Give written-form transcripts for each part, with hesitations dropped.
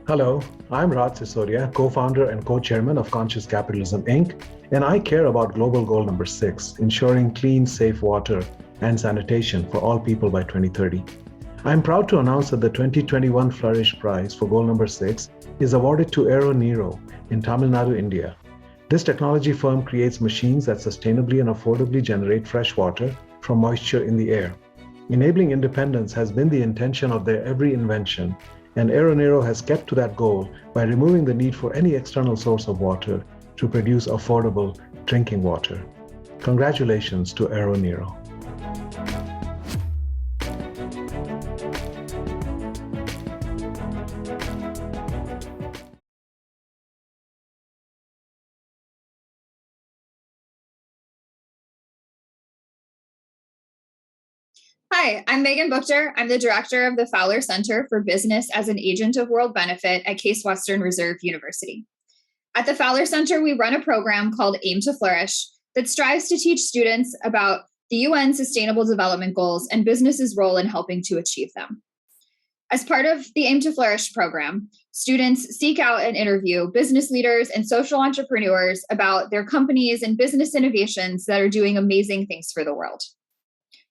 Hello, I'm Raj Sisodia, co-founder and co-chairman of Conscious Capitalism, Inc., and I care about global goal number 6, ensuring clean, safe water and sanitation for all people by 2030. I'm proud to announce that the 2021 Flourish Prize for goal number 6 is awarded to Aero Nero in Tamil Nadu, India. This technology firm creates machines that sustainably and affordably generate fresh water from moisture in the air. Enabling independence has been the intention of their every invention, and Aeronero has kept to that goal by removing the need for any external source of water to produce affordable drinking water. Congratulations to Aeronero. Hi, I'm Megan Buchter. I'm the director of the Fowler Center for Business as an Agent of World Benefit at Case Western Reserve University. At the Fowler Center, we run a program called Aim2Flourish that strives to teach students about the UN Sustainable Development Goals and business's role in helping to achieve them. As part of the Aim2Flourish program, students seek out and interview business leaders and social entrepreneurs about their companies and business innovations that are doing amazing things for the world.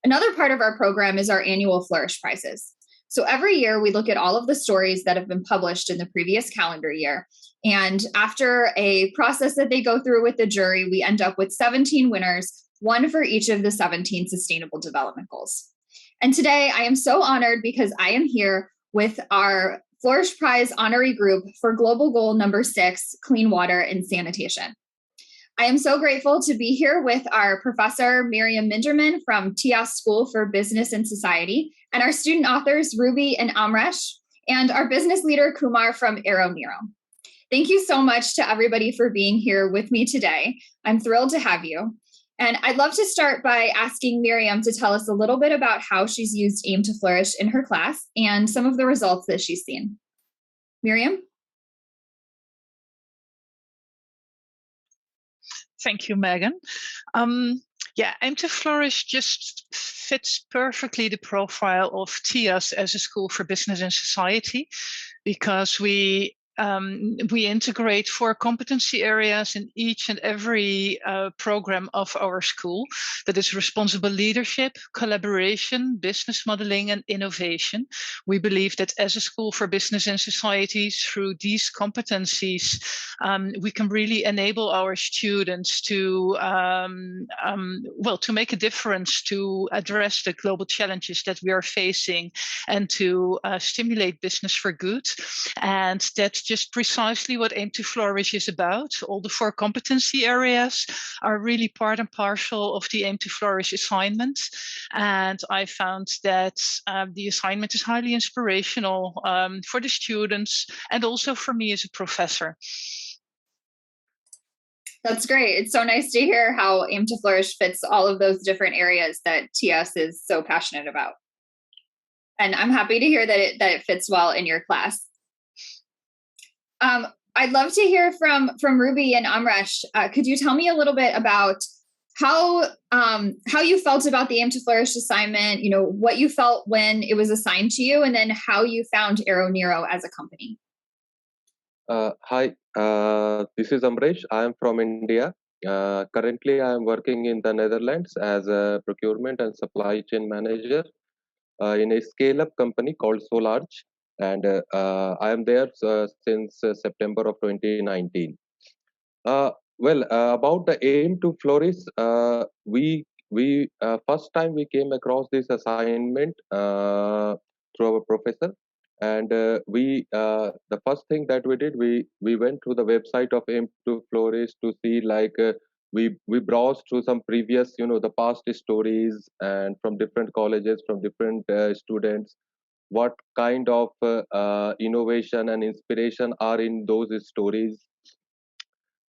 Another part of our program is our annual Flourish Prizes. So every year we look at all of the stories that have been published in the previous calendar year. And after a process that they go through with the jury, we end up with 17 winners, one for each of the 17 Sustainable Development Goals. And today I am so honored because I am here with our Flourish Prize honoree group for Global Goal number 6, Clean Water and Sanitation. I am so grateful to be here with our professor, Miriam Minderman from TIAS School for Business and Society, and our student authors, Ruby and Amresh, and our business leader, Kumar from Aero Nero. Thank you so much to everybody for being here with me today. I'm thrilled to have you. And I'd love to start by asking Miriam to tell us a little bit about how she's used Aim2Flourish in her class and some of the results that she's seen. Miriam? Thank you, Megan. Aim2Flourish just fits perfectly the profile of TIAS as a school for business and society, because we integrate 4 competency areas in each and every program of our school. That is responsible leadership, collaboration, business modeling, and innovation. We believe that as a school for business and society, through these competencies, we can really enable our students to make a difference, to address the global challenges that we are facing, and to stimulate business for good. And that's just precisely what Aim2Flourish is about. All the 4 competency areas are really part and parcel of the Aim2Flourish assignment. And I found that the assignment is highly inspirational for the students and also for me as a professor. That's great. It's so nice to hear how Aim2Flourish fits all of those different areas that TIAS is so passionate about. And I'm happy to hear that it fits well in your class. I'd love to hear from Ruby and Amresh. Could you tell me a little bit about how you felt about the Aim2Flourish assignment, what you felt when it was assigned to you, and then how you found Aero Nero as a company? Hi, this is Amresh. I am from India. Currently, I am working in the Netherlands as a procurement and supply chain manager in a scale-up company called Solarge. And I am there since September of 2019. About the Aim2Flourish, we first time we came across this assignment through our professor, and the first thing that we did, we went to the website of Aim2Flourish to see we browsed through some previous the past stories and from different colleges, from different students, what kind of innovation and inspiration are in those stories.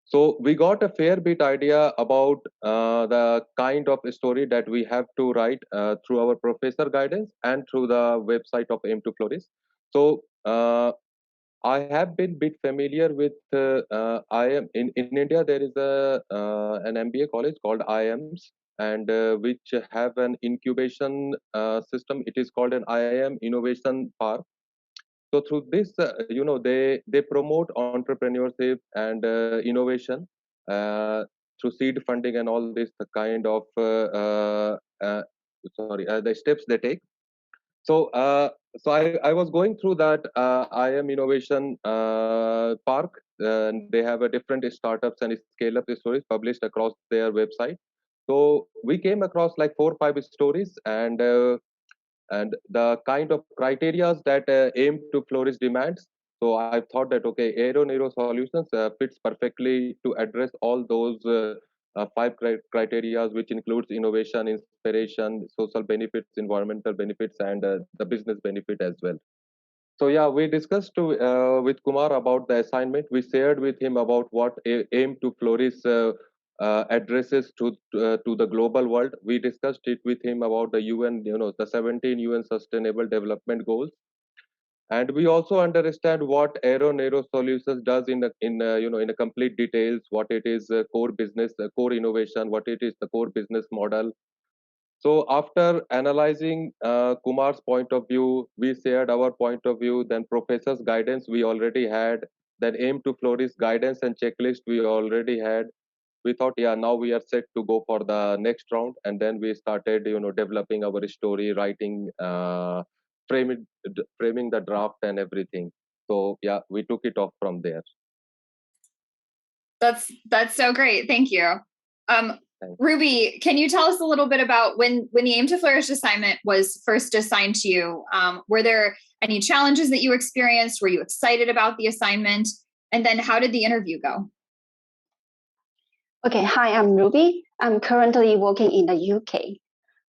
So we got a fair bit idea about the kind of story that we have to write through our professor guidance and through the website of Aim2Flourish. So I have been bit familiar with IM in India. There is an MBA college called IIMs, and which have an incubation system. It is called an IIM Innovation Park. So through this, they promote entrepreneurship and innovation through seed funding and all this the kind of the steps they take. So I was going through that IM Innovation Park, and they have a different startups and scale up stories published across their website. So we came across like 4 or 5 stories, and the kind of criterias that Aim to Flourish demands. So I thought that okay, Aero Neuro Solutions fits perfectly to address all those 5 criterias, which includes innovation, inspiration, social benefits, environmental benefits, and the business benefit as well. So yeah, we discussed with Kumar about the assignment. We shared with him about what Aim to Flourish addresses to the global world. We discussed it with him about the UN, the 17 UN Sustainable Development Goals, and we also understand what Aero Neuro Solutions does in a complete details. What it is, core business, core innovation, what it is, the core business model. So after analyzing Kumar's point of view, we shared our point of view. Then professor's guidance we already had. Then Aim to Flourish guidance and checklist we already had. We thought, yeah, now we are set to go for the next round. And then we started, developing our story, writing, framing the draft and everything. So yeah, we took it off from there. That's so great. Thank you. Ruby, can you tell us a little bit about when the Aim to Flourish assignment was first assigned to you? Were there any challenges that you experienced? Were you excited about the assignment? And then how did the interview go? Okay, hi, I'm Ruby. I'm currently working in the UK.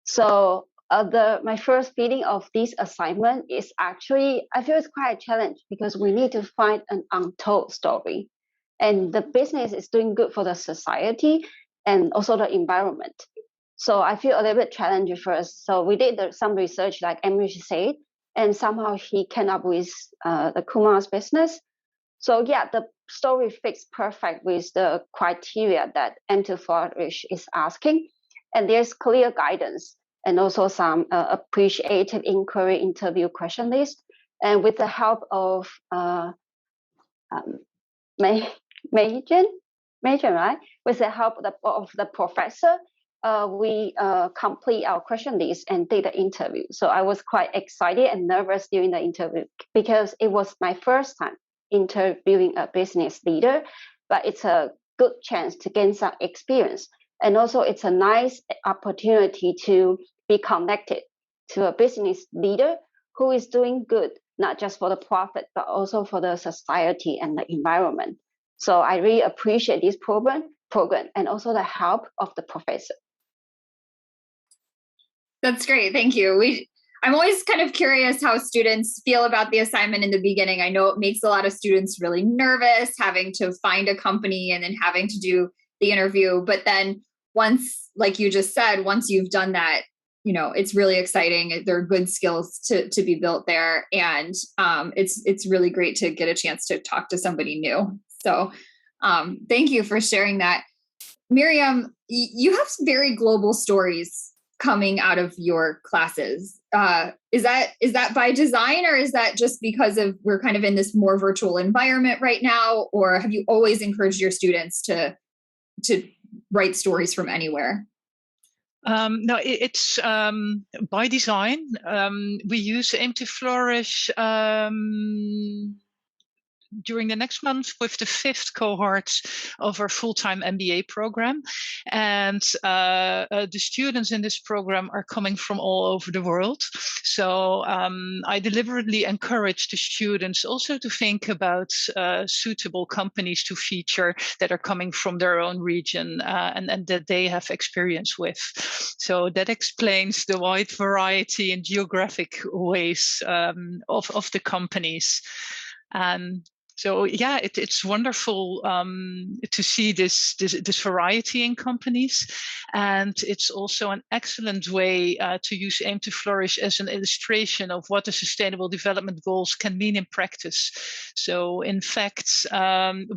So my first feeling of this assignment is actually, I feel it's quite a challenge because we need to find an untold story. And the business is doing good for the society and also the environment. So I feel a little bit challenging first. So we did some research like Emily said, and somehow he came up with the Kumar's business. So yeah, the story fits perfect with the criteria that Aim2Flourish is asking. And there's clear guidance and also some appreciative inquiry interview question list. And with the help of Major, right? With the help of the professor, we complete our question list and did the interview. So I was quite excited and nervous during the interview because it was my first time interviewing a business leader, but it's a good chance to gain some experience. And also it's a nice opportunity to be connected to a business leader who is doing good, not just for the profit, but also for the society and the environment. So I really appreciate this program and also the help of the professor. That's great. Thank you. I'm always kind of curious how students feel about the assignment in the beginning. I know it makes a lot of students really nervous having to find a company and then having to do the interview. But then once, like you just said, once you've done that, it's really exciting. There are good skills to be built there. And it's really great to get a chance to talk to somebody new. So thank you for sharing that. Miriam, you have very global stories coming out of your classes. Is that by design, or is that just because we're kind of in this more virtual environment right now? Or have you always encouraged your students to write stories from anywhere? No, it's by design. We use Aim2Flourish during the next month with the 5th cohort of our full-time MBA program. And the students in this program are coming from all over the world. So I deliberately encourage the students also to think about suitable companies to feature that are coming from their own region and that they have experience with. So that explains the wide variety and geographic ways of the companies. So yeah, it's wonderful to see this variety in companies, and it's also an excellent way to use Aim2Flourish as an illustration of what the Sustainable Development Goals can mean in practice. So in fact,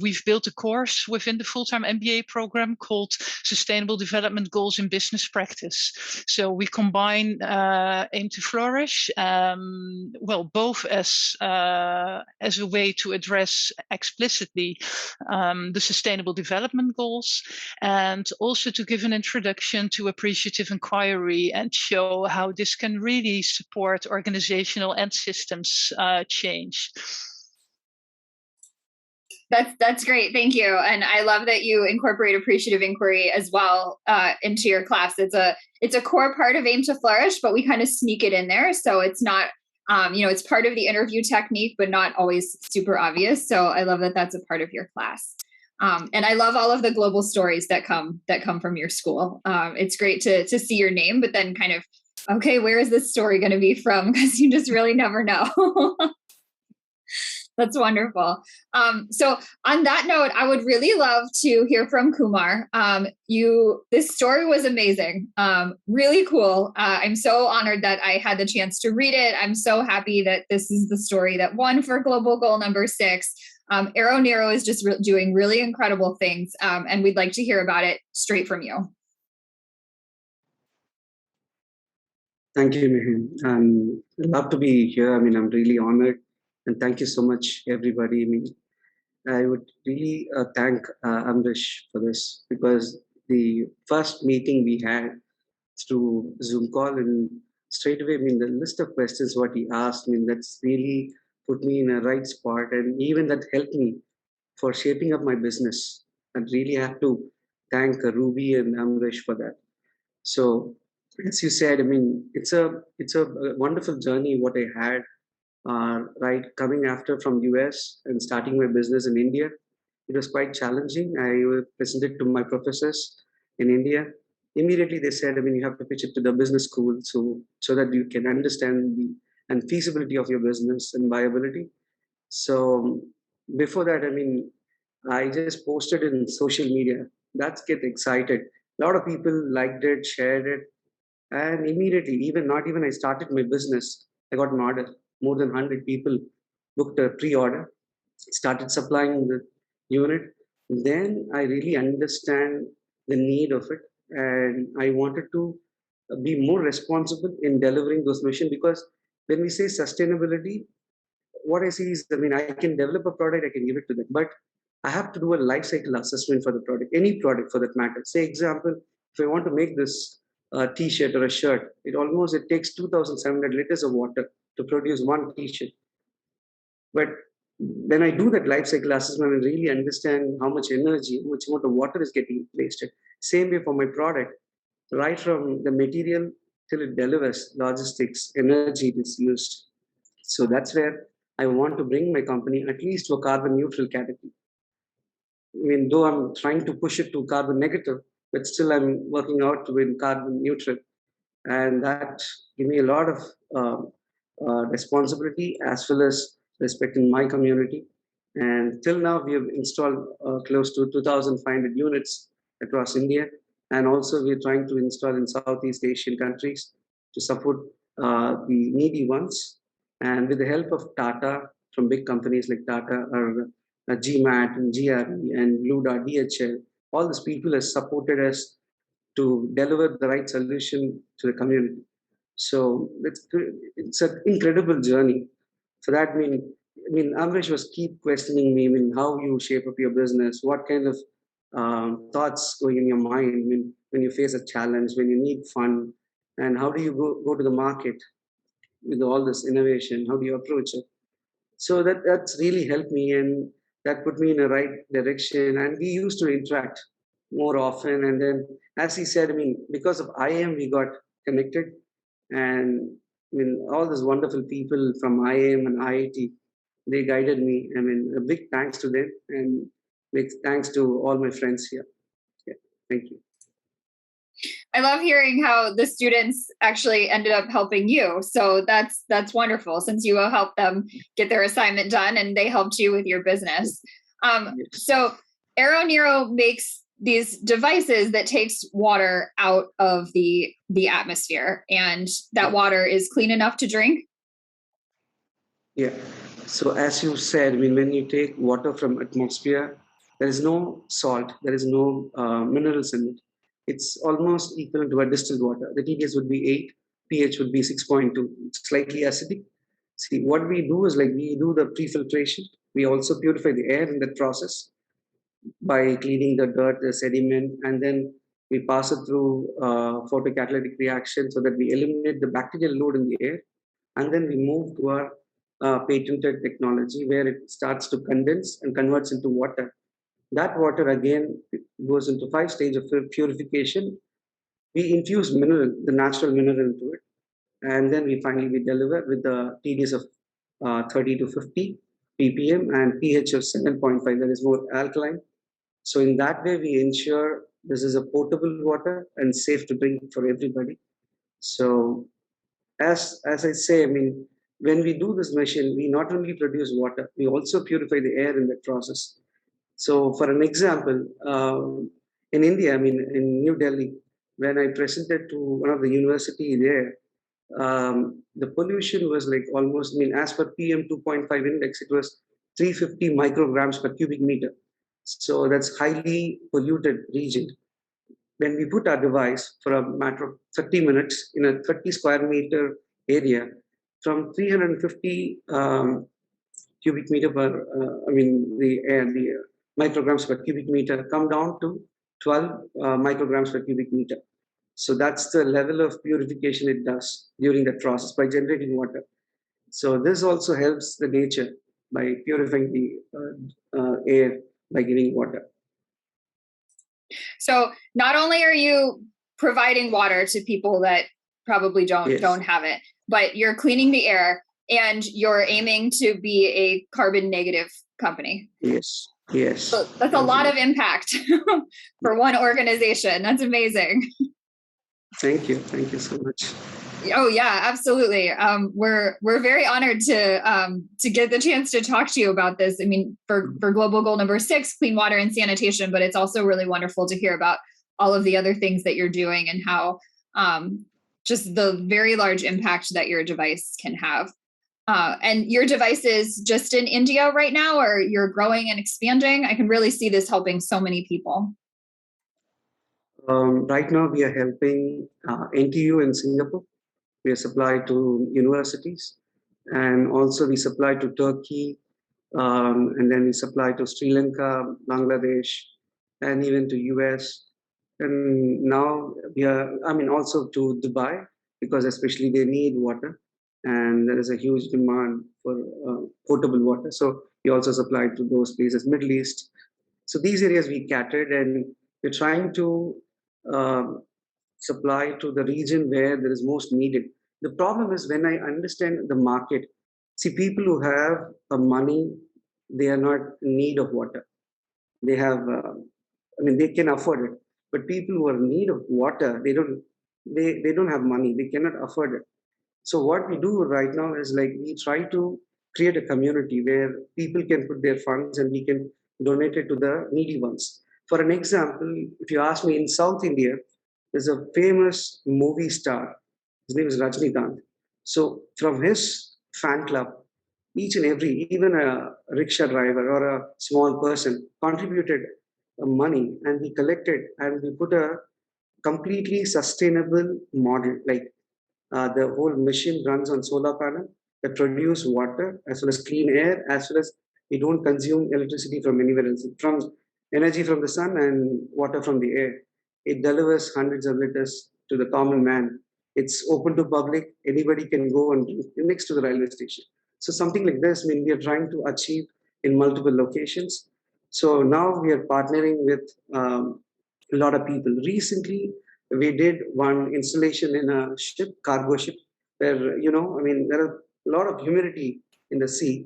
we've built a course within the full-time MBA program called Sustainable Development Goals in Business Practice. So we combine Aim2Flourish, well, both as a way to address explicitly the Sustainable Development Goals, and also to give an introduction to appreciative inquiry and show how this can really support organizational and systems change. That's great. Thank you. And I love that you incorporate appreciative inquiry as well into your class. It's a core part of Aim2Flourish, but we kind of sneak it in there. So it's not, it's part of the interview technique, but not always super obvious. So I love that that's a part of your class. And I love all of the global stories that come from your school. It's great to see your name, but then kind of, okay, where is this story going to be from? Because you just really never know. That's wonderful. So on that note, I would really love to hear from Kumar. This story was amazing. Really cool. I'm so honored that I had the chance to read it. I'm so happy that this is the story that won for global goal number 6. Arrow Nero is just doing really incredible things. And we'd like to hear about it straight from you. Thank you, Mehin. I'd love to be here. I'm really honored. And thank you so much, everybody. I would really thank Amrish for this, because the first meeting we had through Zoom call, and straight away, the list of questions what he asked, that's really put me in a right spot, and even that helped me for shaping up my business. I really have to thank Ruby and Amrish for that. So, as you said, it's a wonderful journey what I had. Right, coming after from US and starting my business in India, it was quite challenging. I presented to my professors in India. Immediately they said, you have to pitch it to the business school so that you can understand the feasibility of your business and viability. So before that, I just posted in social media. That's get excited. A lot of people liked it, shared it, and immediately, not even I started my business, I got an order. More than 100 people booked a pre-order, started supplying the unit. Then I really understand the need of it, and I wanted to be more responsible in delivering those machines, because when we say sustainability, what I see is, I can develop a product, I can give it to them, but I have to do a life cycle assessment for the product, any product for that matter. Say, example, if I want to make this t-shirt or a shirt, it takes 2,700 liters of water to produce one t-shirt. But when I do that life cycle assessment and really understand how much energy, how much amount of water is getting wasted, same way for my product, right from the material till it delivers, logistics, energy is used. So that's where I want to bring my company at least to a carbon neutral category. Though I'm trying to push it to carbon negative, but still I'm working out to be carbon neutral. And that gives me a lot of responsibility as well as respecting my community. And till now, we have installed close to 2,500 units across India. And also, we're trying to install in Southeast Asian countries to support the needy ones. And with the help of Tata, from big companies like Tata or GMAT and GRE and Blue Dot, DHL, all these people have supported us to deliver the right solution to the community. So it's an incredible journey. For that, Amrish was keep questioning me, how you shape up your business, what kind of thoughts going in your mind when you face a challenge, when you need fund, and how do you go to the market with all this innovation? How do you approach it? So that's really helped me, and that put me in the right direction. And we used to interact more often. And then, as he said, because of IAM, we got connected. And all these wonderful people from IAM and IIT, they guided me. A big thanks to them, and big thanks to all my friends here. Yeah, thank you. I love hearing how the students actually ended up helping you. So that's wonderful, since you will help them get their assignment done and they helped you with your business. So AeroNero makes these devices that takes water out of the atmosphere, and that water is clean enough to drink. Yeah. So as you said, I mean, when you take water from atmosphere, there is no salt, there is no minerals in it. It's almost equal to a distilled water. The TDS would be 8, pH would be 6.2, slightly acidic. See, what we do is like we do the pre-filtration. We also purify the air in that process by cleaning the dirt, the sediment, and then we pass it through photocatalytic reaction so that we eliminate the bacterial load in the air. And then we move to our patented technology where it starts to condense and converts into water. That water again goes into 5 stages of purification. We infuse mineral, the natural mineral into it, and then we deliver with the TDS of 30 to 50 ppm and pH of 7.5, that is more alkaline. So in that way, we ensure this is a potable water and safe to drink for everybody. So as I say, I mean, when we do this machine, we not only produce water, we also purify the air in that process. So for an example, in India, I mean, in New Delhi, when I presented to one of the university there, the pollution was like almost, I mean, as per PM 2.5 index, it was 350 micrograms per cubic meter. So that's highly polluted region. When we put our device for a matter of 30 minutes in a 30 square meter area, from 350 cubic meter per, the micrograms per cubic meter come down to 12 micrograms per cubic meter. So that's the level of purification it does during that process by generating water. So this also helps the nature by purifying the air by giving water. So not only are you providing water to people that probably don't have it, but you're cleaning the air and you're aiming to be a carbon negative company. Yes. So that's a lot of impact for one organization. That's amazing. Thank you so much. Oh yeah, absolutely. We're very honored to get the chance to talk to you about this. I mean, for global goal number 6, clean water and sanitation, but it's also really wonderful to hear about all of the other things that you're doing and how just the very large impact that your device can have. And your device is just in India right now, or you're growing and expanding? I can really see this helping so many people. Right now, we are helping NTU in Singapore. We are supplied to universities, and also we supply to Turkey, and then we supply to Sri Lanka, Bangladesh, and even to US. And now we are, I mean, also to Dubai, because especially they need water, and there is a huge demand for potable water. So we also supply to those places, Middle East. So these areas we catered, and we're trying to supply to the region where there is most needed. The problem is when I understand the market, see, people who have money, they are not in need of water. They have, they can afford it. But people who are in need of water, they don't have money. They cannot afford it. So what we do right now is like we try to create a community where people can put their funds and we can donate it to the needy ones. For an example, if you ask me, in South India, there's a famous movie star. His name is Rajnikant. So from his fan club, each and every, even a rickshaw driver or a small person contributed money, and we collected and we put a completely sustainable model. Like the whole machine runs on solar panel that produce water as well as clean air, as well as we don't consume electricity from anywhere else. From energy from the sun and water from the air. It delivers hundreds of liters to the common man. It's open to public. Anybody can go and drink next to the railway station. So something like this, I mean, we are trying to achieve in multiple locations. So now we are partnering with a lot of people. Recently, we did one installation in a ship, cargo ship, where, there are a lot of humidity in the sea.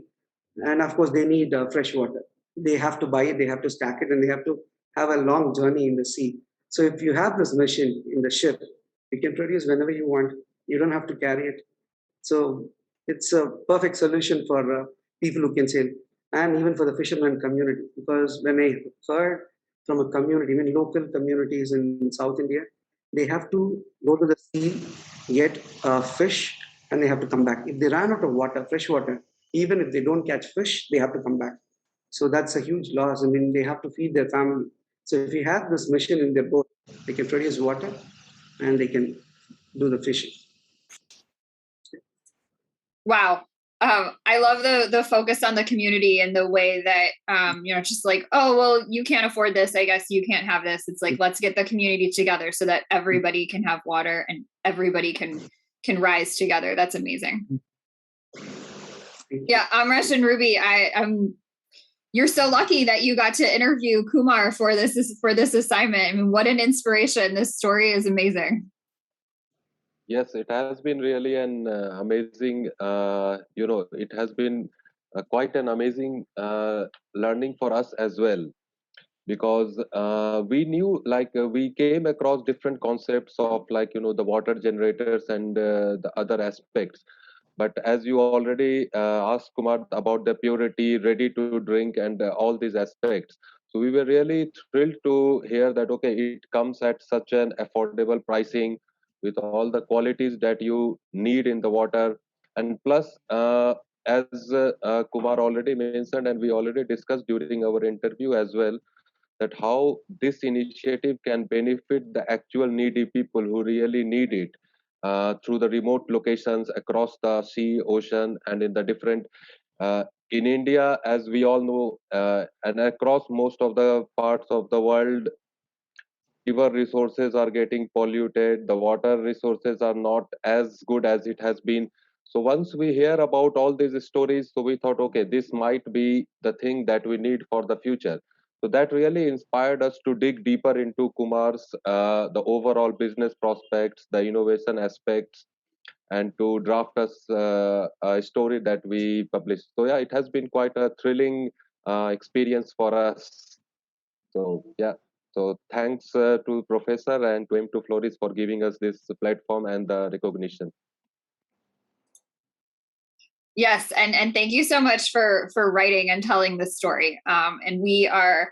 And of course, they need fresh water. They have to buy it, they have to stack it, and they have to have a long journey in the sea. So if you have this machine in the ship, you can produce whenever you want. You don't have to carry it. So it's a perfect solution for people who can sail, and even for the fisherman community. Because when I heard from a community, I mean local communities in South India, they have to go to the sea, get fish, and they have to come back. If they run out of water, fresh water, even if they don't catch fish, they have to come back. So that's a huge loss. I mean, they have to feed their family. So if you have this machine in their boat, they can produce water and they can do the fishing. Wow. I love the focus on the community and the way that just like, oh well, you can't afford this, I guess you can't have this. It's like, let's get the community together so that everybody can have water and everybody can rise together. That's amazing. Yeah, Amresh and Ruby, you're so lucky that you got to interview Kumar for this assignment. I mean, what an inspiration. This story is amazing. Yes, it has been really an amazing, it has been quite an amazing learning for us as well, because we knew, we came across different concepts of the water generators and the other aspects. But as you already asked Kumar about the purity, ready to drink, and all these aspects, so we were really thrilled to hear that okay, it comes at such an affordable pricing with all the qualities that you need in the water, and plus, as Kumar already mentioned, and we already discussed during our interview as well, that how this initiative can benefit the actual needy people who really need it through the remote locations across the sea, ocean, and in the different in India, as we all know, and across most of the parts of the world, river resources are getting polluted, the water resources are not as good as it has been. So once we hear about all these stories, so we thought, okay, this might be the thing that we need for the future. So that really inspired us to dig deeper into Kumar's the overall business prospects, the innovation aspects, and to draft us a story that we published. So yeah, it has been quite a thrilling experience for us. So yeah, so thanks to Professor and to Aim2Flourish for giving us this platform and the recognition. Yes, and thank you so much for writing and telling this story. And we are,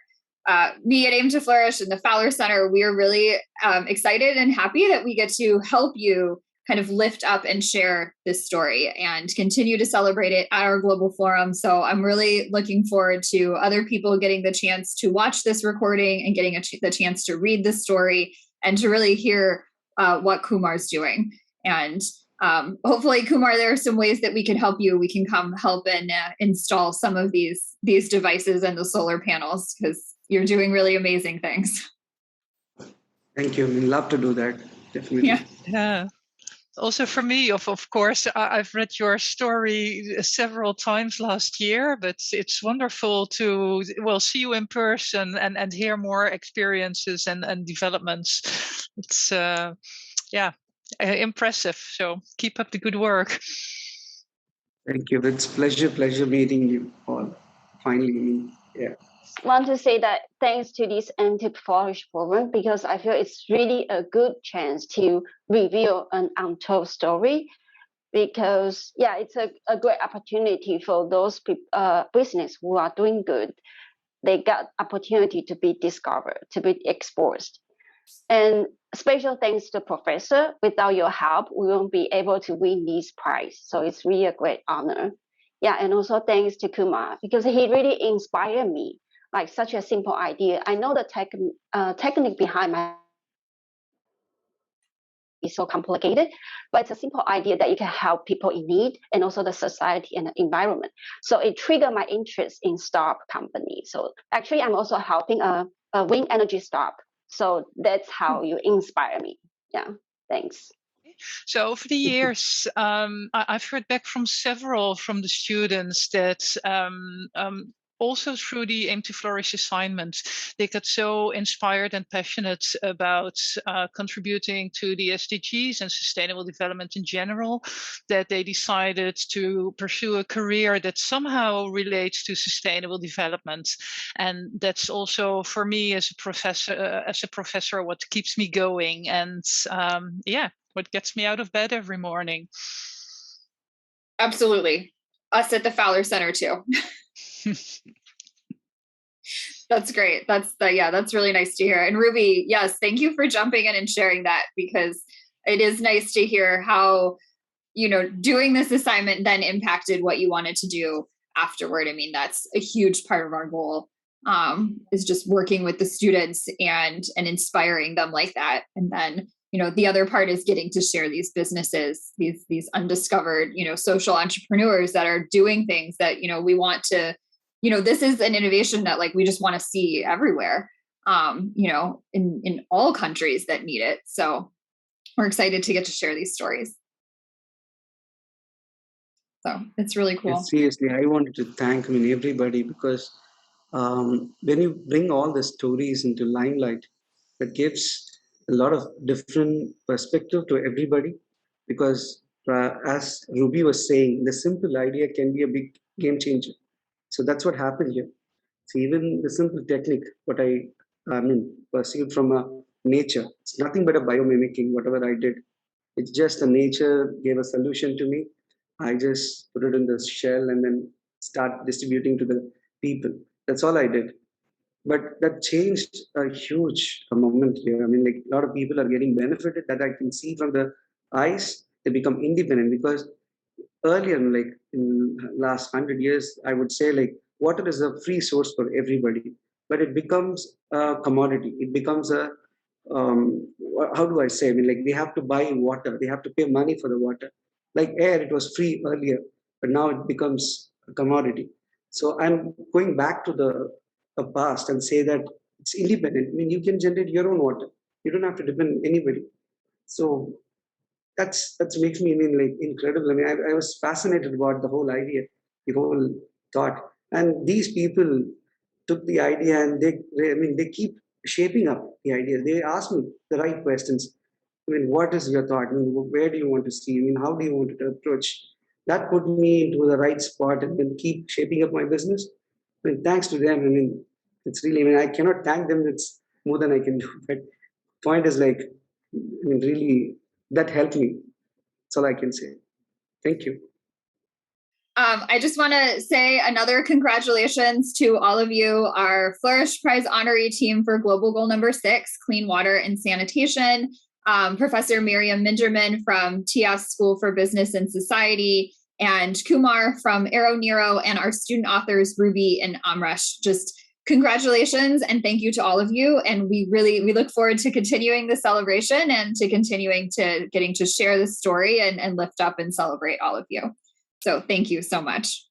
me at Aim2Flourish and the Fowler Center, we are really excited and happy that we get to help you kind of lift up and share this story and continue to celebrate it at our global forum. So I'm really looking forward to other people getting the chance to watch this recording and getting the chance to read this story and to really hear what Kumar's doing. And hopefully, Kumar, there are some ways that we can help you. We can come help and install some of these devices and the solar panels, because you're doing really amazing things. Thank you. We'd love to do that. Definitely. Yeah. Also for me, of course, I've read your story several times last year, but it's wonderful to see you in person and hear more experiences and developments. It's impressive. So keep up the good work. Thank you. It's pleasure meeting you all. Finally, yeah. Want to say that thanks to this Aim2Flourish program, because I feel it's really a good chance to reveal an untold story, because it's a great opportunity for those business who are doing good. They got opportunity to be discovered, to be exposed. And special thanks to the professor. Without your help, we won't be able to win this prize. So it's really a great honor. Yeah, and also thanks to Kumar, because he really inspired me. Like such a simple idea. I know the technique behind my is so complicated, but it's a simple idea that you can help people in need and also the society and the environment. So it triggered my interest in startup company. So actually, I'm also helping a wind energy startup. So that's how you inspire me. Yeah, thanks. So over the years, I've heard back from several from the students that also through the Aim2Flourish assignments, they got so inspired and passionate about contributing to the SDGs and sustainable development in general, that they decided to pursue a career that somehow relates to sustainable development. And that's also for me as a professor, what keeps me going, and what gets me out of bed every morning. Absolutely. Us at the Fowler Center too. That's great. That's really nice to hear. And Ruby, yes, thank you for jumping in and sharing that, because it is nice to hear how, doing this assignment then impacted what you wanted to do afterward. I mean, that's a huge part of our goal, is just working with the students and inspiring them like that. And then, the other part is getting to share these businesses, these undiscovered, social entrepreneurs that are doing things that, we want to, this is an innovation that we just want to see everywhere, in all countries that need it. So we're excited to get to share these stories. So it's really cool. Yes, seriously, I wanted to thank everybody, because when you bring all the stories into limelight, that gives a lot of different perspective to everybody. Because as Ruby was saying, the simple idea can be a big game changer. So that's what happened here. So even the simple technique, what I perceived from nature, it's nothing but a biomimicking, whatever I did. It's just the nature gave a solution to me. I just put it in the shell and then start distributing to the people. That's all I did. But that changed a huge moment here. A lot of people are getting benefited, that I can see from the eyes. They become independent, because earlier, in last 100 years, I would say water is a free source for everybody, but it becomes a commodity. It becomes a how do I say? They have to buy water. They have to pay money for the water. Like air, it was free earlier, but now it becomes a commodity. So I'm going back to the past and say that it's independent. You can generate your own water. You don't have to depend on anybody. So that's makes me incredible. I was fascinated about the whole idea, the whole thought. And these people took the idea and they keep shaping up the ideas. They ask me the right questions. What is your thought? Where do you want to see? How do you want to approach? That put me into the right spot and then keep shaping up my business. Thanks to them. It's really, I cannot thank them. It's more than I can do. But point is really, that helped me. That's all I can say. Thank you. I just want to say another congratulations to all of you, our Flourish Prize honoree team for Global Goal number 6, Clean Water and Sanitation, Professor Miriam Minderman from TS School for Business and Society, and Kumar from Aero Nero, and our student authors, Ruby and Amresh. Just congratulations and thank you to all of you. And we look forward to continuing the celebration and to continuing to getting to share this story and lift up and celebrate all of you. So thank you so much.